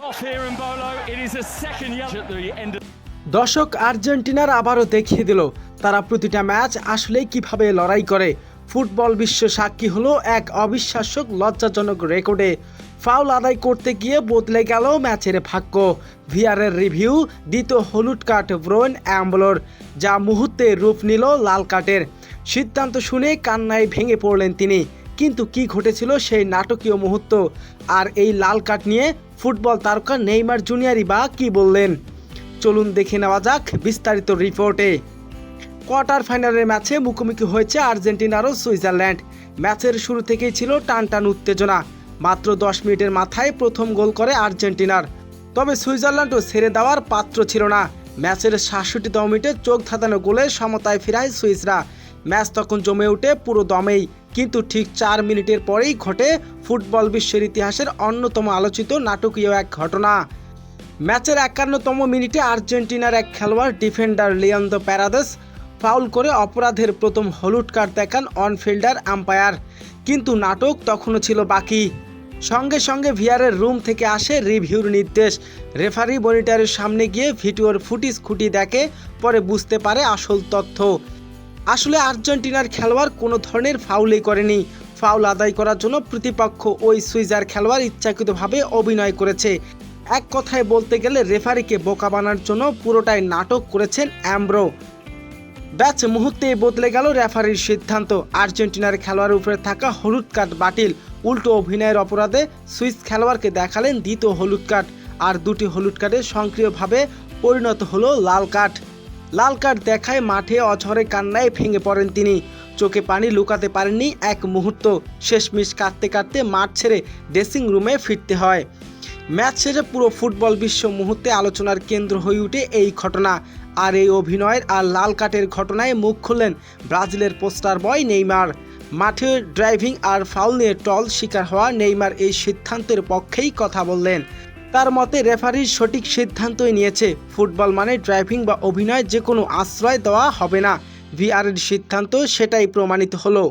Off here in Bolo, it is a second yellow at the end of দর্শক আর্জেন্টিনার আবারও দেখিয়ে দিল তারা প্রতিটা ম্যাচ আসলেই কিভাবে লড়াই করে। ফুটবল বিশ্ব সাক্ষী হলো এক অবিশ্বাস্য লজ্জাজনক রেকর্ডে। ফাউল আদায় করতে গিয়ে বদলে গেল ম্যাচের ভাগ্য। ভিআরের রিভিউ, দ্বিতীয় হলুদ কার্ড ব্রোয়েন অ্যাম্বলোর, যা মুহূর্তে রূপ নিল লাল কার্ডের। সিদ্ধান্ত শুনে কান্নায় ভেঙে পড়লেন তিনি। কিন্তু কি ঘটেছিল সেই নাটকীয় মুহূর্ত, আর এই লাল কার্ড নিয়ে ফুটবল তারকা নেইমার জুনিয়রই বা কী বললেন, চলুন দেখে নেওয়া যাক বিস্তারিত রিপোর্টে। কোয়ার্টার ফাইনালের ম্যাচে মুখোমুখি হয়েছে আর্জেন্টিনার ও সুইজারল্যান্ড। ম্যাচের শুরু থেকেই ছিল টানটান উত্তেজনা। মাত্র 10 মিনিটের মাথায় প্রথম গোল করে আর্জেন্টিনার। তবে সুইজারল্যান্ডও ছেড়ে দেওয়ার পাত্র ছিল না। ম্যাচের 67তম মিনিটে চোখ ধাঁধানো গোলে সমতায় ফেরায় সুইসরা। ম্যাচ তখন জমে ওঠে পুরো দমেই। কিন্তু ঠিক 4 মিনিটের পরেই ঘটে ফুটবল বিশ্বের ইতিহাসের অন্যতম আলোচিত নাটকীয় এক ঘটনা। ম্যাচের 51তম মিনিটে আর্জেন্টিনার এক খেলোয়াড় ডিফেন্ডার লিয়ান্দ্রো প্যারাদেস ফাউল করে অপরাধের প্রথম হলুদ কার্ড দেখান অনফিল্ডার আম্পায়ার। কিন্তু নাটক তখনও ছিল বাকি। সঙ্গে সঙ্গে ভিআরের রুম থেকে আসে রিভিউর নির্দেশ। রেফারি মনিটরের সামনে গিয়ে ভিডিওর ফুটেজ খুঁটিয়ে দেখে, পরে বুঝতে পারে আসল তথ্য। আসলে আর্জেন্টিনার খেলোয়াড় কোনো ধরনের ফাউলই করেনি। ফাউল আদায় করার জন্য প্রতিপক্ষ ওই সুইজার খেলোয়াড় ইচ্ছাকৃতভাবে অভিনয় করেছে। এক কথায় বলতে গেলে রেফারিকে বোকা বানানোর জন্য পুরোটাই নাটক করেছেন অ্যাম্ব্রো। ম্যাচ মুহূর্তেই বদলে গেল রেফারির সিদ্ধান্ত। আর্জেন্টিনার খেলোয়াড়ের উপরে থাকা হলুদ কার্ড বাতিল। উল্টো অভিনয়ের অপরাধে সুইস খেলোয়াড়কে দেখালেন দ্বিতীয় হলুদ কার্ড। আর দুটি হলুদ কার্ডে সক্রিয়ভাবে পরিণত হলো লাল কার্ড। লাল কার্ড দেখায় মাঠে অঝরে কান্নায় ভেঙে পড়েন তিনি। চোখে পানি লুকাতে পারেননি এক মুহূর্ত। শেষমেশ কাঁদতে কাঁদতে মাঠ ছেড়ে ড্রেসিং রুমে ফিরতে হয়। ম্যাচ শেষে পুরো ফুটবল বিশ্ব মুহূর্তে আলোচনার কেন্দ্র হয়ে ওঠে এই ঘটনা। আর এই অভিনয়ের আর লাল কার্ডের ঘটনায় মুখ খুললেন ব্রাজিলের পোস্টার বয় নেইমার। মাঠে ড্রাইভিং আর ফাউল নিয়ে টল শিকার হওয়া নেইমার এই সিদ্ধান্তের পক্ষেই কথা বললেন। তার মতে রেফারির সঠিক সিদ্ধান্তই নিয়েছে। ফুটবল মানে ড্রাইভিং বা অভিনয় যে কোনো আশ্রয় দেওয়া হবে না। ভিআরের সিদ্ধান্ত সেটাই প্রমাণিত হলো।